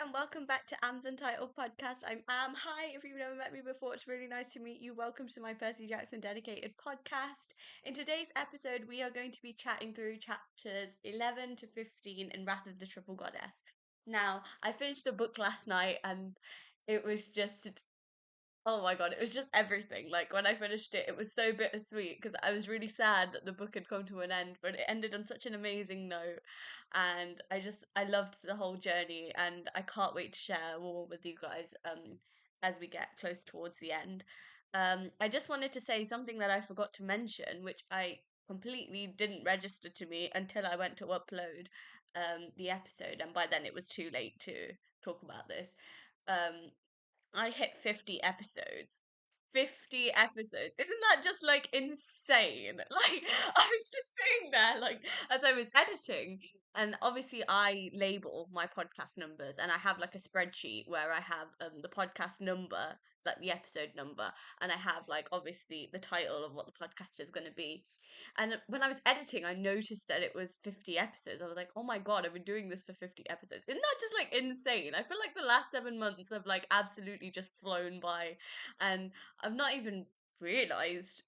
and welcome back to Aamsuntitledpodcast. I'm Am. Hi, if you've never met me before, it's really nice to meet you. Welcome to my Percy Jackson dedicated podcast. In today's episode, we are going to be chatting through chapters 11 to 15 in Wrath of the Triple Goddess. Now, I finished the book last night and it was just oh my God, it was just everything. Like when I finished it, it was so bittersweet because I was really sad that the book had come to an end, but it ended on such an amazing note. And I loved the whole journey and I can't wait to share more with you guys as we get close towards the end. I just wanted to say something that I forgot to mention, which I completely didn't register to me until I went to upload the episode, and by then it was too late to talk about this. Um, I hit 50 episodes. 50 episodes. Isn't that just like insane? Like, I was just sitting there, like, as I was editing, and obviously I label my podcast numbers, and I have like a spreadsheet where I have the podcast number, like the episode number, and I have like obviously the title of what the podcast is going to be. And when I was editing, I noticed that it was 50 episodes. I was like, oh my God, I've been doing this for 50 episodes. Isn't that just like insane? I feel like the last 7 months have like absolutely just flown by. And I've not even realized.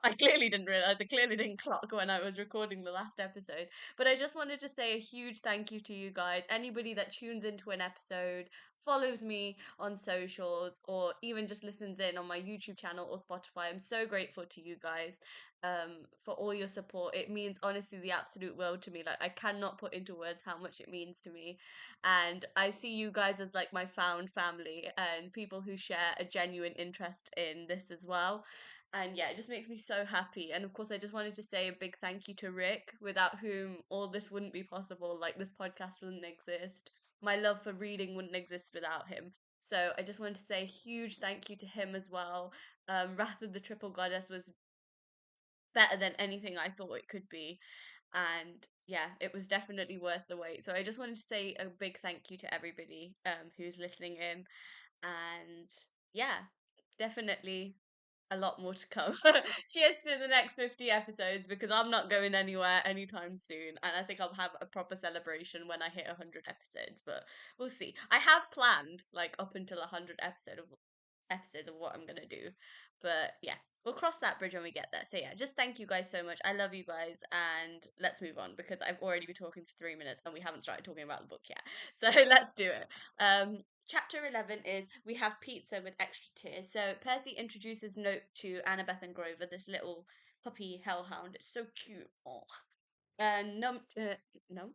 I clearly didn't realize. I clearly didn't clock when I was recording the last episode. But I just wanted to say a huge thank you to you guys. Anybody that tunes into an episode, follows me on socials, or even just listens in on my YouTube channel or Spotify. I'm so grateful to you guys for all your support. It means honestly the absolute world to me. Like I cannot put into words how much it means to me. And I see you guys as like my found family and people who share a genuine interest in this as well. And yeah, it just makes me so happy. And of course, I just wanted to say a big thank you to Rick, without whom all this wouldn't be possible. Like, this podcast wouldn't exist. My love for reading wouldn't exist without him. So I just wanted to say a huge thank you to him as well. Wrath of the Triple Goddess was better than anything I thought it could be. And yeah, it was definitely worth the wait. So I just wanted to say a big thank you to everybody who's listening in. And yeah, definitely a lot more to come. Cheers to the next 50 episodes because I'm not going anywhere anytime soon. And I think I'll have a proper celebration when I hit 100 episodes, but we'll see. I have planned like up until 100 episodes of what I'm gonna do. But yeah, we'll cross that bridge when we get there. So yeah, just thank you guys so much. I love you guys, and let's move on because I've already been talking for 3 minutes and we haven't started talking about the book yet. So let's do it. Chapter 11 is We Have Pizza with Extra Tears. So Percy introduces Nope to Annabeth and Grover, this little puppy hellhound. It's so cute. Oh. And Num, Num,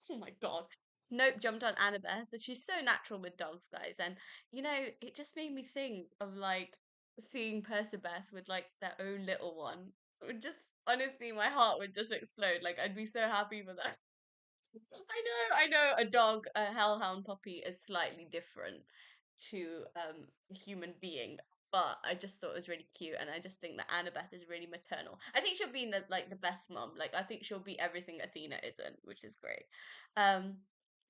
oh my God. Nope jumped on Annabeth, and she's so natural with dogs, guys. And it just made me think of like seeing Percabeth with like their own little one. It would just honestly, my heart would just explode. Like I'd be so happy for that. I know a dog, a hellhound puppy is slightly different to a human being, but I just thought it was really cute, and I just think that Annabeth is really maternal. I think she'll be in the best mum. Like I think she'll be everything Athena isn't, which is great. Um,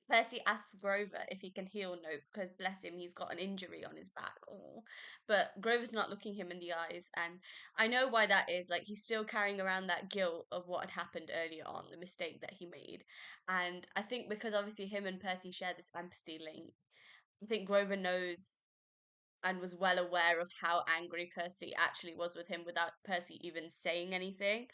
Percy asks Grover if he can heal Nope because bless him, he's got an injury on his back. Oh, but Grover's not looking him in the eyes, and I know why that is. Like he's still carrying around that guilt of what had happened earlier on, the mistake that he made, and I think because obviously him and Percy share this empathy link, I think Grover knows and was well aware of how angry Percy actually was with him without Percy even saying anything.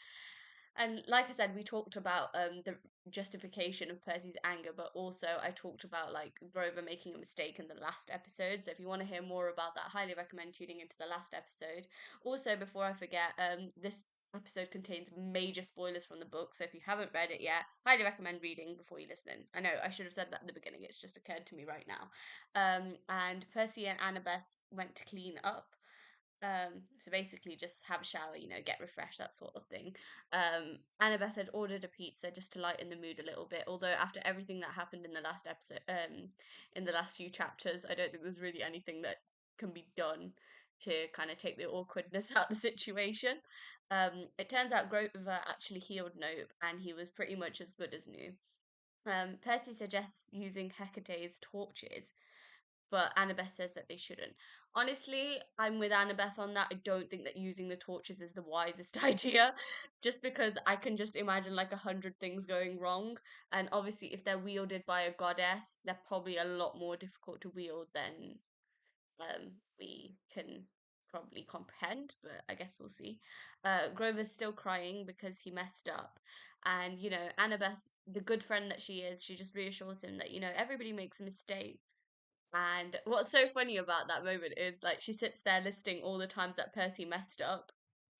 And like I said, we talked about the justification of Percy's anger, but also I talked about like Grover making a mistake in the last episode. So if you want to hear more about that, highly recommend tuning into the last episode. Also, before I forget, this episode contains major spoilers from the book. So if you haven't read it yet, highly recommend reading before you listen. I know I should have said that at the beginning, it's just occurred to me right now. And Percy and Annabeth went to clean up. So basically just have a shower, get refreshed, that sort of thing. Annabeth had ordered a pizza just to lighten the mood a little bit. Although after everything that happened in the last episode, in the last few chapters, I don't think there's really anything that can be done to kind of take the awkwardness out of the situation. It turns out Grover actually healed Nope, and he was pretty much as good as new. Percy suggests using Hecate's torches, but Annabeth says that they shouldn't. Honestly, I'm with Annabeth on that. I don't think that using the torches is the wisest idea, just because I can just imagine like 100 things going wrong. And obviously, if they're wielded by a goddess, they're probably a lot more difficult to wield than we can probably comprehend, but I guess we'll see. Grover's still crying because he messed up. And, Annabeth, the good friend that she is, she just reassures him that, everybody makes a mistake. And what's so funny about that moment is like she sits there listing all the times that Percy messed up.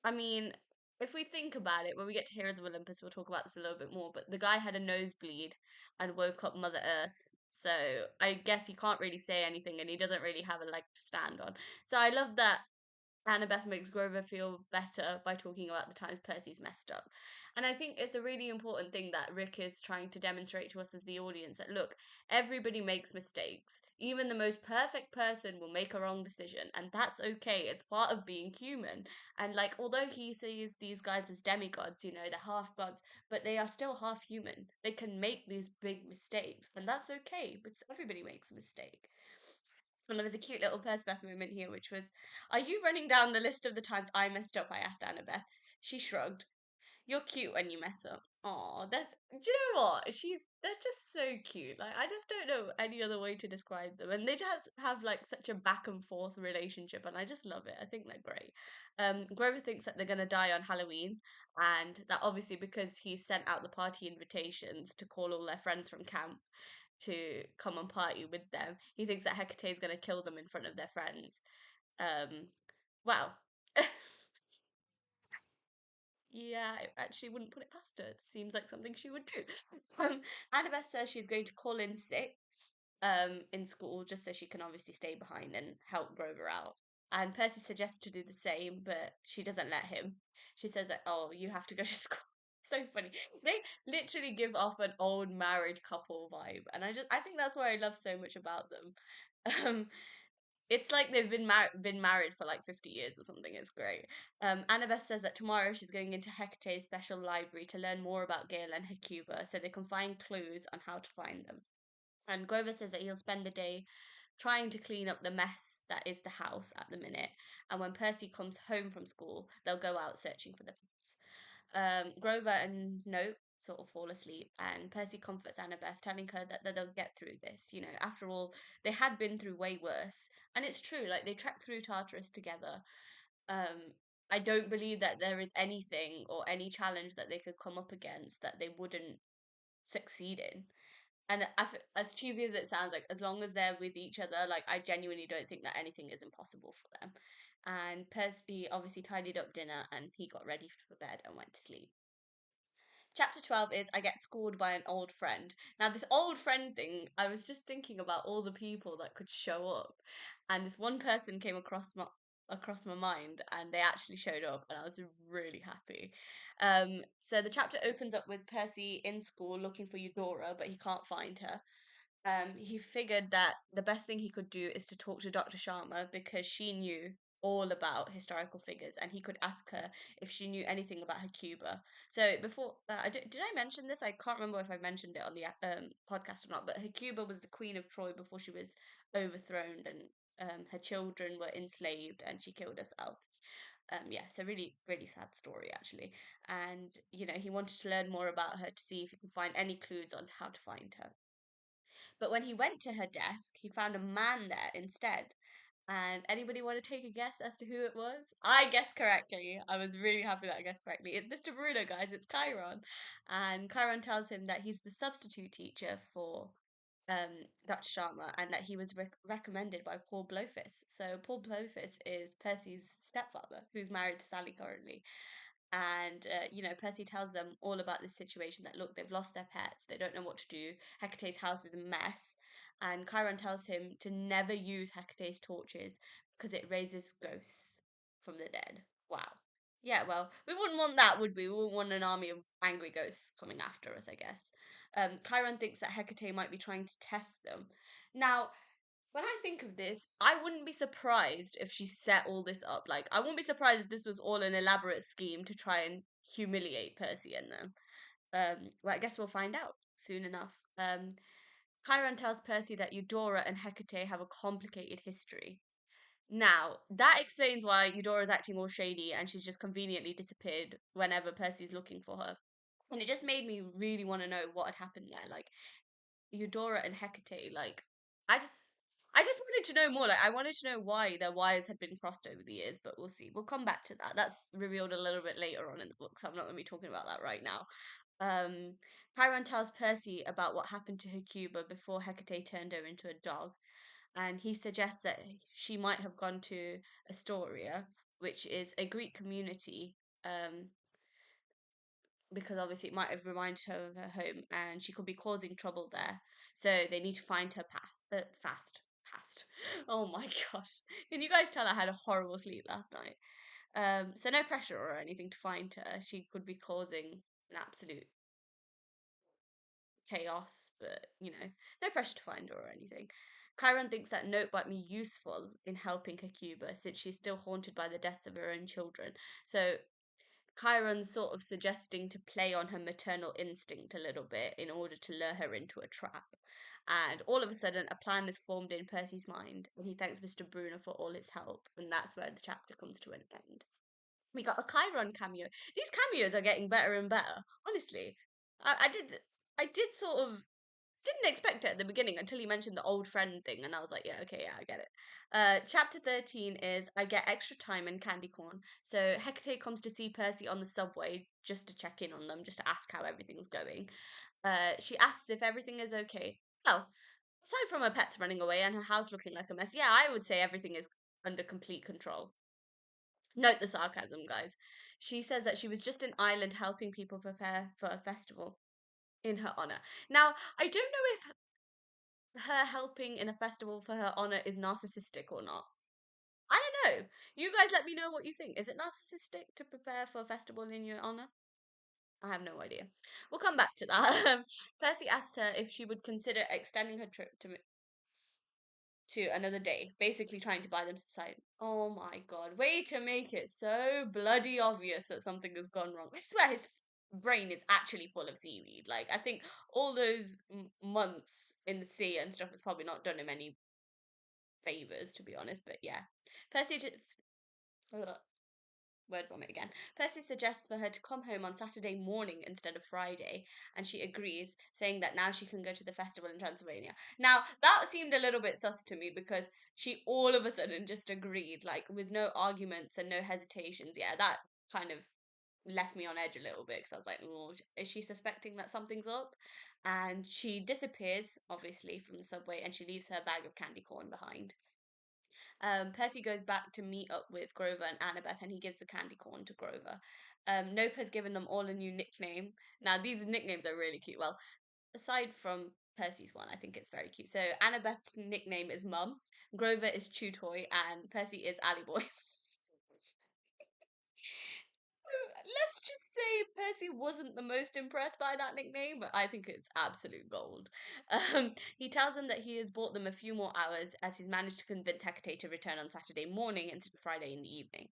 I mean, if we think about it, when we get to Heroes of Olympus, we'll talk about this a little bit more. But the guy had a nosebleed and woke up Mother Earth. So I guess he can't really say anything and he doesn't really have a leg to stand on. So I love that Annabeth makes Grover feel better by talking about the times Percy's messed up. And I think it's a really important thing that Rick is trying to demonstrate to us as the audience that look, everybody makes mistakes. Even the most perfect person will make a wrong decision, and that's okay. It's part of being human. And like, although he sees these guys as demigods, they're half gods, but they are still half human. They can make these big mistakes, and that's okay because everybody makes a mistake. And there was a cute little Perspeth moment here, which was, "Are you running down the list of the times I messed up?" I asked Annabeth. She shrugged. "You're cute when you mess up." Aw, that's. Do you know what? They're just so cute. Like I just don't know any other way to describe them, and they just have like such a back and forth relationship, and I just love it. I think they're great. Grover thinks that they're gonna die on Halloween, and that obviously because he sent out the party invitations to call all their friends from camp to come and party with them. He thinks that Hecate is going to kill them in front of their friends. Um, well, yeah, I actually wouldn't put it past her. It seems like something she would do. Annabeth says she's going to call in sick in school just so she can obviously stay behind and help Grover out. And Percy suggests to do the same, but she doesn't let him. She says that, oh, you have to go to school. So funny. They literally give off an old married couple vibe, and I think that's what I love so much about them. Um, it's like they've been married for like 50 years or something. It's great. Annabeth says that tomorrow she's going into Hecate's special library to learn more about Gale and Hecuba so they can find clues on how to find them. And Grover says that he'll spend the day trying to clean up the mess that is the house at the minute. And when Percy comes home from school, they'll go out searching for the pets. Grover and Nope sort of fall asleep, and Percy comforts Annabeth, telling her that they'll get through this. After all, they had been through way worse. And it's true, like, they trekked through Tartarus together. Um, I don't believe that there is anything or any challenge that they could come up against that they wouldn't succeed in. And as cheesy as it sounds, like as long as they're with each other, like I genuinely don't think that anything is impossible for them. And Percy obviously tidied up dinner and he got ready for bed and went to sleep. Chapter 12 is I get scored by an old friend. Now, this old friend thing, I was just thinking about all the people that could show up, and this one person came across my mind, and they actually showed up, and I was really happy. So the chapter opens up with Percy in school looking for Eudora, but he can't find her. He figured that the best thing he could do is to talk to Dr. Sharma because she knew all about historical figures and he could ask her if she knew anything about Hecuba. So before, did I mention this? I can't remember if I mentioned it on the podcast or not, but Hecuba was the queen of Troy before she was overthrown and her children were enslaved and she killed herself. Yeah, so really, really sad story actually. And, he wanted to learn more about her to see if he could find any clues on how to find her. But when he went to her desk, he found a man there instead. And anybody want to take a guess as to who it was? I guessed correctly. I was really happy that I guessed correctly. It's Mr. Bruno, guys. It's Chiron. And Chiron tells him that he's the substitute teacher for Dr. Sharma and that he was recommended by Paul Blowfist. So Paul Blowfist is Percy's stepfather, who's married to Sally currently. And Percy tells them all about this situation, that look, they've lost their pets, they don't know what to do, Hecate's house is a mess, and Chiron tells him to never use Hecate's torches because it raises ghosts from the dead. Wow. Yeah, well, we wouldn't want that, would we? We wouldn't want an army of angry ghosts coming after us, I guess. Chiron thinks that Hecate might be trying to test them. Now, when I think of this, I wouldn't be surprised if she set all this up. Like, I wouldn't be surprised if this was all an elaborate scheme to try and humiliate Percy and them. Well, I guess we'll find out soon enough. Chiron tells Percy that Eudora and Hecate have a complicated history. Now, that explains why Eudora's acting all shady and she's just conveniently disappeared whenever Percy's looking for her. And it just made me really want to know what had happened there. Like, Eudora and Hecate, like, I just I just wanted to know more. Like, I wanted to know why their wires had been crossed over the years, but we'll see. We'll come back to that. That's revealed a little bit later on in the book, so I'm not going to be talking about that right now. Um, Chiron tells Percy about what happened to Hecuba before Hecate turned her into a dog, and he suggests that she might have gone to Astoria, which is a Greek community, um, because obviously it might have reminded her of her home, and she could be causing trouble there. So they need to find her fast. Past. Oh my gosh! Can you guys tell I had a horrible sleep last night? So no pressure or anything to find her. She could be causing an absolute chaos, but no pressure to find her or anything. Chiron thinks that note might be useful in helping Hecuba since she's still haunted by the deaths of her own children. So Chiron's sort of suggesting to play on her maternal instinct a little bit in order to lure her into a trap. And all of a sudden, a plan is formed in Percy's mind, and he thanks Mr. Bruner for all his help, and that's where the chapter comes to an end. We got a Chiron cameo. These cameos are getting better and better, honestly. I did sort of didn't expect it at the beginning until he mentioned the old friend thing, and I was like, yeah, okay, yeah, I get it. Chapter 13 is I get extra time and candy corn. So Hecate comes to see Percy on the subway just to check in on them, just to ask how everything's going. She asks if everything is okay. Well, aside from her pets running away and her house looking like a mess, yeah, I would say everything is under complete control. Note the sarcasm, guys. She says that she was just an island helping people prepare for a festival in her honor. Now, I don't know if her helping in a festival for her honor is narcissistic or not. I don't know. You guys let me know what you think. Is it narcissistic to prepare for a festival in your honor? I have no idea. We'll come back to that. Percy asks her if she would consider extending her trip to another day, basically trying to buy them to decide. Oh my god, way to make it so bloody obvious that something has gone wrong. I swear his brain is actually full of seaweed. Like, I think all those months in the sea and stuff has probably not done him any favors, to be honest. But yeah, Percy. Ugh, word vomit again. Percy suggests for her to come home on Saturday morning instead of Friday, and she agrees, saying that now she can go to the festival in Transylvania. Now, that seemed a little bit sus to me because she all of a sudden just agreed, like with no arguments and no hesitations. Yeah, that kind of left me on edge a little bit because I was like, oh, is she suspecting that something's up? And she disappears, obviously, from the subway and she leaves her bag of candy corn behind. Percy goes back to meet up with Grover and Annabeth, and he gives the candy corn to Grover. Nope has given them all a new nickname. Now, these nicknames are really cute. Well, aside from Percy's one, I think it's very cute. So, Annabeth's nickname is Mum, Grover is Chew Toy, and Percy is Alley Boy. Let's just say Percy wasn't the most impressed by that nickname, but I think it's absolute gold. He tells them that he has bought them a few more hours as he's managed to convince Hecate to return on Saturday morning instead of Friday in the evening.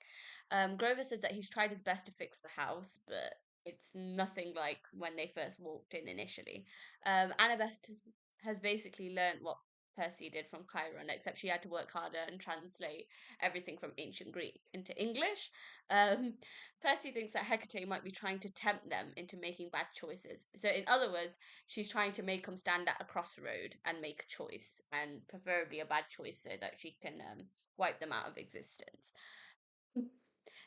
Grover says that he's tried his best to fix the house, but it's nothing like when they first walked in initially. Annabeth has basically learned what Percy did from Chiron, except she had to work harder and translate everything from ancient Greek into English. Um, Percy thinks that Hecate might be trying to tempt them into making bad choices. So, in other words, she's trying to make them stand at a crossroad and make a choice, and preferably a bad choice so that she can wipe them out of existence.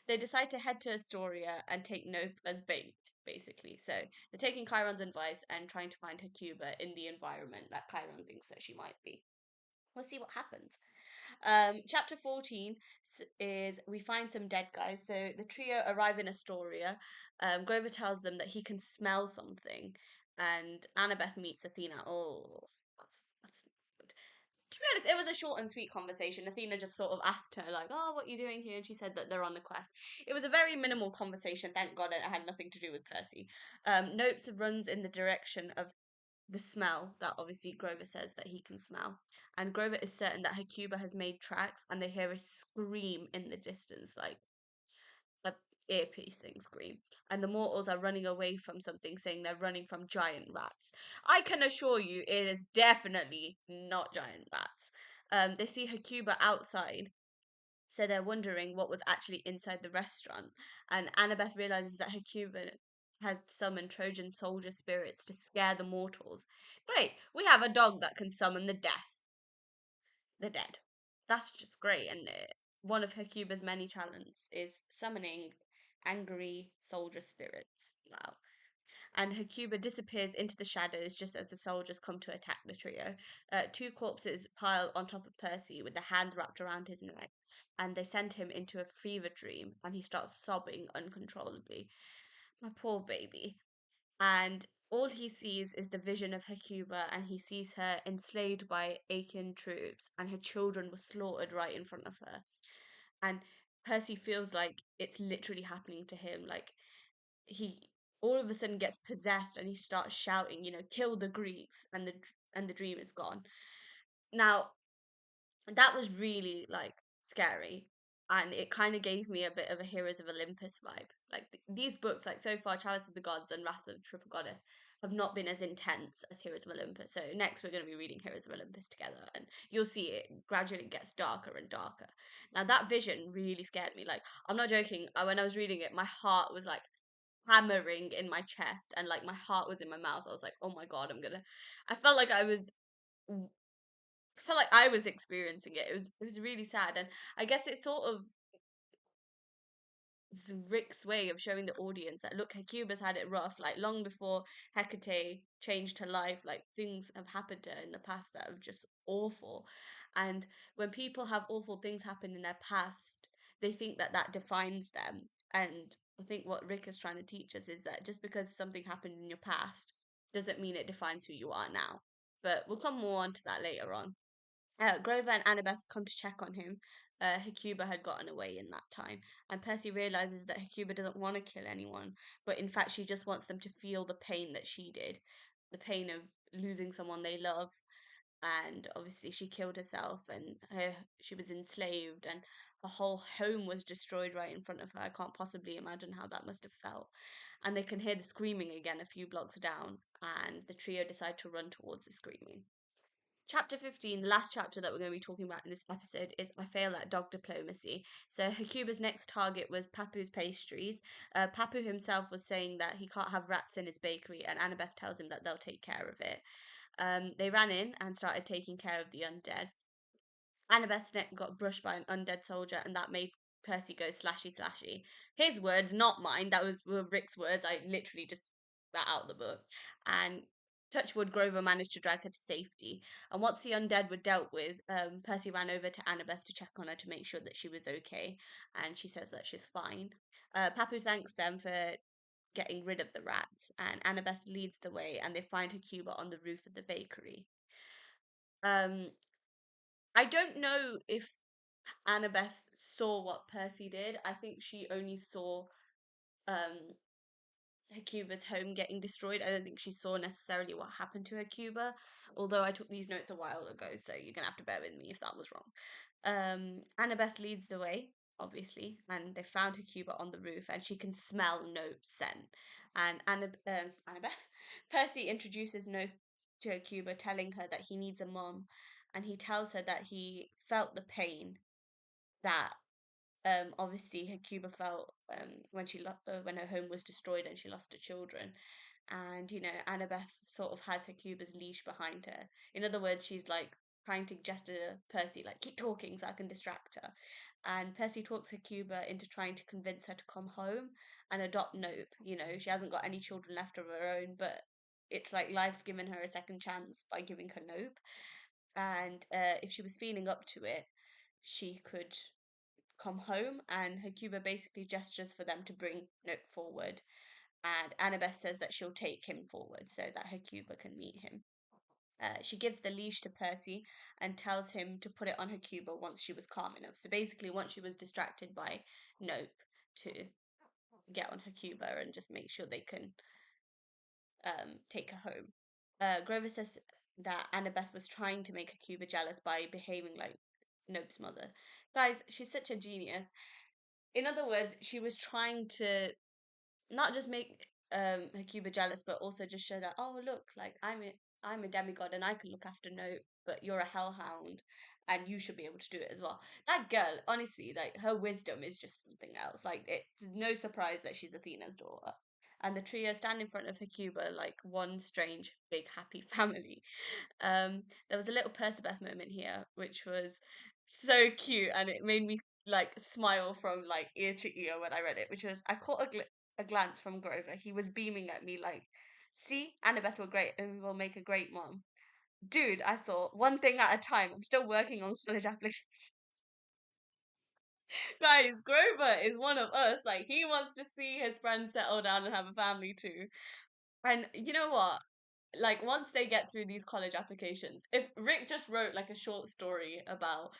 They decide to head to Astoria and take Nope as bait, basically. So, they're taking Chiron's advice and trying to find Hecuba in the environment that Chiron thinks that she might be. We'll see what happens. Chapter 14 is we find some dead guys. So the trio arrive in Astoria. Grover tells them that he can smell something, and Annabeth meets Athena. Oh, that's good. To be honest, it was a short and sweet conversation. Athena just sort of asked her, like, "Oh, what are you doing here?" And she said that they're on the quest. It was a very minimal conversation. Thank God it had nothing to do with Percy. Notes runs in the direction of the smell that obviously Grover says that he can smell. And Grover is certain that Hecuba has made tracks and they hear a scream in the distance, like ear-piercing scream, and the mortals are running away from something, saying they're running from giant rats. I can assure you it is definitely not giant rats. They see Hecuba outside, so they're wondering what was actually inside the restaurant. And Annabeth realizes that Hecuba had summoned Trojan soldier spirits to scare the mortals. Great, we have a dog that can summon the dead. That's just great. And one of Hecuba's many talents is summoning angry soldier spirits. Wow. And Hecuba disappears into the shadows just as the soldiers come to attack the trio. Two corpses pile on top of Percy with their hands wrapped around his neck, and they send him into a fever dream, and he starts sobbing uncontrollably. My poor baby. And all he sees is the vision of Hecuba, and he sees her enslaved by Achaean troops, and her children were slaughtered right in front of her. And Percy feels like it's literally happening to him. Like he all of a sudden gets possessed and he starts shouting, kill the Greeks, and the dream is gone. Now, that was really like scary, and it kind of gave me a bit of a Heroes of Olympus vibe. Like these books, like so far, Chalice of the Gods and Wrath of the Triple Goddess, have not been as intense as Heroes of Olympus. So next we're going to be reading Heroes of Olympus together, and you'll see it gradually gets darker and darker. Now that vision really scared me. Like I'm not joking. When I was reading it, my heart was like hammering in my chest, and like my heart was in my mouth. I was like, oh my god, I felt like I was experiencing it. It was really sad, and I guess it's sort of Rick's way of showing the audience that look, Hecuba's had it rough. Like long before Hecate changed her life, like things have happened to her in the past that are just awful. And when people have awful things happen in their past, they think that that defines them. And I think what Rick is trying to teach us is that just because something happened in your past doesn't mean it defines who you are now. But we'll come more on to that later on. Grover and Annabeth come to check on him. Hecuba had gotten away in that time, and Percy realizes that Hecuba doesn't want to kill anyone, but in fact, she just wants them to feel the pain that she did, the pain of losing someone they love. And obviously, she killed herself, and she was enslaved, and her whole home was destroyed right in front of her. I can't possibly imagine how that must have felt. And they can hear the screaming again a few blocks down, and the trio decide to run towards the screaming. Chapter 15, the last chapter that we're going to be talking about in this episode, is I Fail at Dog Diplomacy. So Hecuba's next target was Papu's pastries. Papu himself was saying that he can't have rats in his bakery, and Annabeth tells him that they'll take care of it. They ran in and started taking care of the undead. Annabeth's neck got brushed by an undead soldier, and that made Percy go slashy slashy. His words, not mine. That were Rick's words. I literally just that out of the book. And Touchwood Grover managed to drag her to safety. And once the undead were dealt with, Percy ran over to Annabeth to check on her to make sure that she was okay. And she says that she's fine. Papu thanks them for getting rid of the rats, and Annabeth leads the way, and they find Hecuba on the roof of the bakery. Um, I don't know if Annabeth saw what Percy did. I think she only saw um Hecuba's home getting destroyed. I don't think she saw necessarily what happened to Hecuba, although I took these notes a while ago, so you're gonna have to bear with me if that was wrong. Annabeth leads the way, obviously, and they found Hecuba on the roof, and she can smell Nope's scent. And Annabeth, Percy introduces Nope to Hecuba, telling her that he needs a mom, and he tells her that he felt the pain that obviously Hecuba felt when her home was destroyed and she lost her children. And Annabeth sort of has Hecuba's leash behind her. In other words, she's like trying to gesture Percy like keep talking so I can distract her. And Percy talks Hecuba into trying to convince her to come home and adopt Nope. She hasn't got any children left of her own, but it's like life's given her a second chance by giving her Nope. And if she was feeling up to it, she could come home, and Hecuba basically gestures for them to bring Nope forward. And Annabeth says that she'll take him forward so that Hecuba can meet him. She gives the leash to Percy and tells him to put it on Hecuba once she was calm enough. So basically, once she was distracted by Nope, to get on Hecuba and just make sure they can take her home. Grover says that Annabeth was trying to make Hecuba jealous by behaving like Nope's mother. Guys, she's such a genius. in other words, she was trying to not just make Hecuba jealous, but also just show that, oh look, like I'm a demigod and I can look after Nope, but you're a hellhound and you should be able to do it as well. That girl, honestly, like her wisdom is just something else. Like it's no surprise that she's Athena's daughter. And the trio stand in front of Hecuba like one strange, big, happy family. There was a little Percabeth moment here, which was so cute, and it made me like smile from like ear to ear when I read it. Which was I caught a glance from Grover. He was beaming at me like, "See, Annabeth will great and will make a great mom." Dude, I thought one thing at a time. I'm still working on college applications. Guys, Grover is one of us. Like he wants to see his friends settle down and have a family too. And you know what? Like once they get through these college applications, if Rick just wrote like a short story about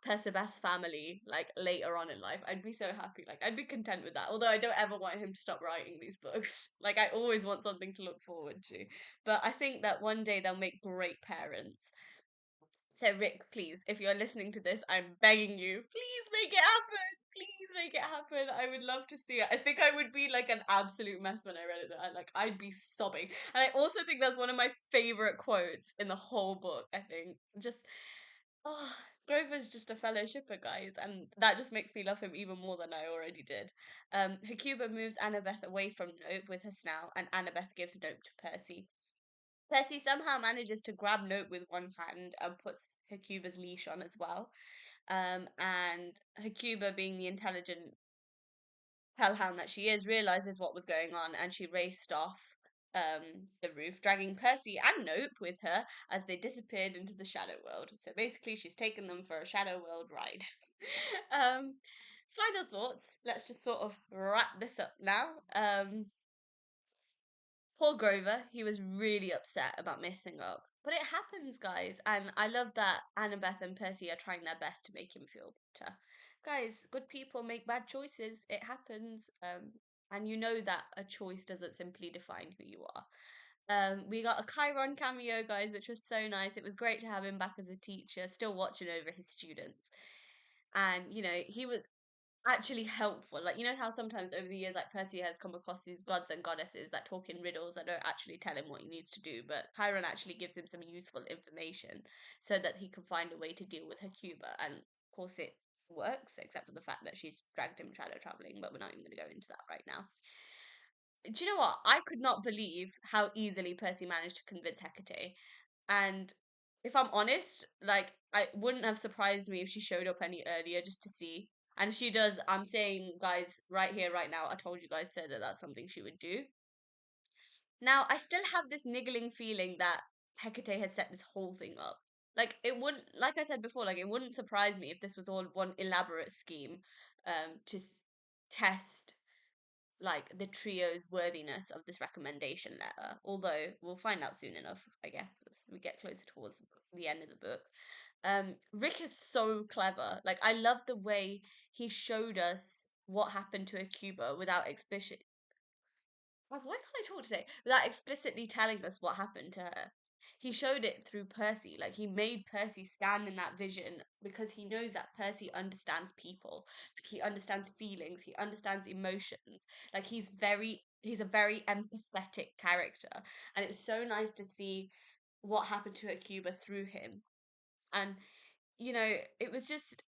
Percabeth's family like later on in life, I'd be so happy. Like I'd be content with that. Although I don't ever want him to stop writing these books. Like I always want something to look forward to. But I think that one day they'll make great parents. So Rick, please, if you're listening to this, I'm begging you, please make it happen. Please make it happen. I would love to see it. I think I would be like an absolute mess when I read it. I'd be sobbing. And I also think that's one of my favorite quotes in the whole book. I think just oh, Grover's just a fellow shipper, guys, and that just makes me love him even more than I already did. Hecuba moves Annabeth away from Nope with her snout, and Annabeth gives Nope to Percy. Percy somehow manages to grab Nope with one hand and puts Hecuba's leash on as well. And Hecuba, being the intelligent hellhound that she is, realizes what was going on and she raced off the roof, dragging Percy and Nope with her as they disappeared into the shadow world. So basically, she's taken them for a shadow world ride. um, Final thoughts. Let's just sort of wrap this up now. Poor Grover, he was really upset about messing up. But it happens, guys, and I love that Annabeth and Percy are trying their best to make him feel better. Guys, good people make bad choices. It happens. And you know that a choice doesn't simply define who you are. We got a Chiron cameo, guys, which was so nice. It was great to have him back as a teacher, still watching over his students. And, you know, he was actually helpful. Like, you know how sometimes over the years, like Percy has come across these gods and goddesses that talk in riddles that don't actually tell him what he needs to do, but Chiron actually gives him some useful information so that he can find a way to deal with Hecuba. And of course, it works, except for the fact that she's dragged him shadow traveling, but we're not even going to go into that right now. Do you know what? I could not believe how easily Percy managed to convince Hecate. And if I'm honest, like I wouldn't have surprised me if she showed up any earlier just to see. And if she does, I'm saying, guys, right here, right now, I told you guys so that that's something she would do. Now, I still have this niggling feeling that Hecate has set this whole thing up. Like it wouldn't, like I said before, like it wouldn't surprise me if this was all one elaborate scheme, to test like the trio's worthiness of this recommendation letter. Although we'll find out soon enough, I guess, as we get closer towards the end of the book. Rick is so clever. Like I love the way he showed us what happened to Hecuba without explicit. Why can't I talk today? Without explicitly telling us what happened to her. He showed it through Percy. Like he made Percy stand in that vision because he knows that Percy understands people. Like he understands feelings. He understands emotions. Like he's a very empathetic character, and it's so nice to see what happened to Hecuba through him. And you know, it was just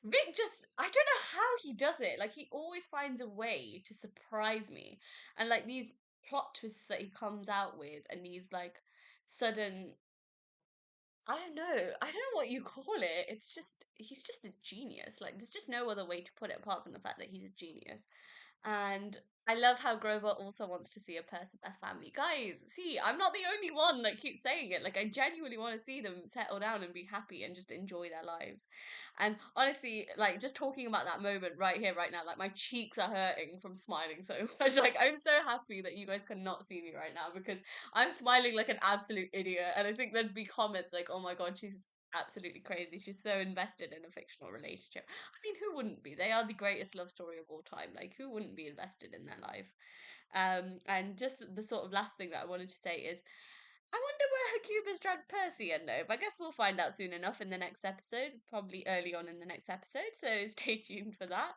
Rick just I don't know how he does it. Like he always finds a way to surprise me. And like these plot twists that he comes out with and these like sudden I don't know. I don't know what you call it. It's just he's just a genius. Like there's just no other way to put it apart from the fact that he's a genius. And I love how Grover also wants to see a Percival family. Guys, see, I'm not the only one that keeps saying it. Like, I genuinely want to see them settle down and be happy and just enjoy their lives. And honestly, like, just talking about that moment right here, right now, like, my cheeks are hurting from smiling so much. Like, I'm so happy that you guys cannot see me right now because I'm smiling like an absolute idiot. And I think there'd be comments like, oh my God, she's absolutely crazy. She's so invested in a fictional relationship. I mean, who wouldn't be? They are the greatest love story of all time. Like, who wouldn't be invested in their life? And just the sort of last thing that I wanted to say is I wonder where Hecuba's dragged Percy in, though. But I guess we'll find out soon enough in the next episode, probably early on in the next episode. So stay tuned for that.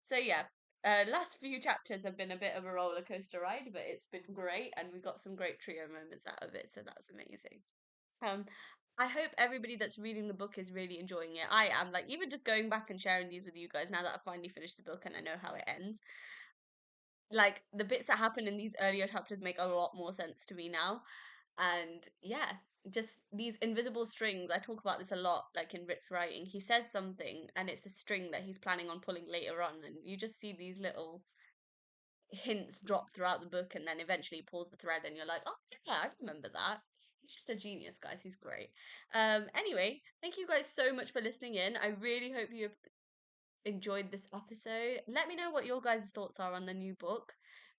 So yeah, last few chapters have been a bit of a roller coaster ride, but it's been great, and we got some great trio moments out of it. So that's amazing. Um, I hope everybody that's reading the book is really enjoying it. I am, like, even just going back and sharing these with you guys now that I've finally finished the book and I know how it ends. Like, the bits that happen in these earlier chapters make a lot more sense to me now. And yeah, just these invisible strings. I talk about this a lot, like in Rick's writing. He says something and it's a string that he's planning on pulling later on, and you just see these little hints drop throughout the book, and then eventually pulls the thread, and you're like, oh yeah, I remember that. He's just a genius, guys. He's great. Anyway, thank you guys so much for listening in. I really hope you enjoyed this episode. Let me know what your guys' thoughts are on the new book,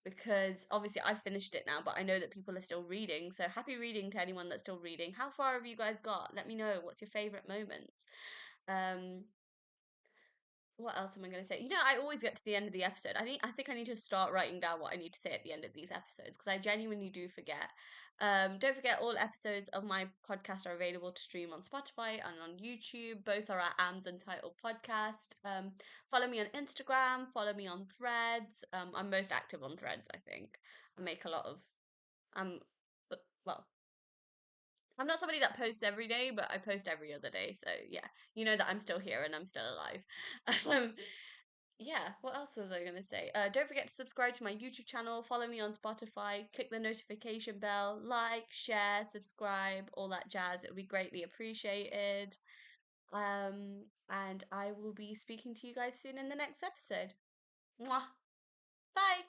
because obviously I finished it now, but I know that people are still reading. So happy reading to anyone that's still reading. How far have you guys got? Let me know. What's your favorite moments? Um, what else am I going to say? You know, I always get to the end of the episode. I think I need to start writing down what I need to say at the end of these episodes, because I genuinely do forget. Don't forget, all episodes of my podcast are available to stream on Spotify and on YouTube. Both are at Aamsuntitledpodcast. Follow me on Instagram. Follow me on Threads. I'm most active on Threads. I think I make a lot of. Um, well, I'm not somebody that posts every day, but I post every other day. So yeah, you know that I'm still here and I'm still alive. Um, yeah, what else was I going to say? Don't forget to subscribe to my YouTube channel, follow me on Spotify, click the notification bell, like, share, subscribe, all that jazz. It would be greatly appreciated. And I will be speaking to you guys soon in the next episode. Mwah. Bye.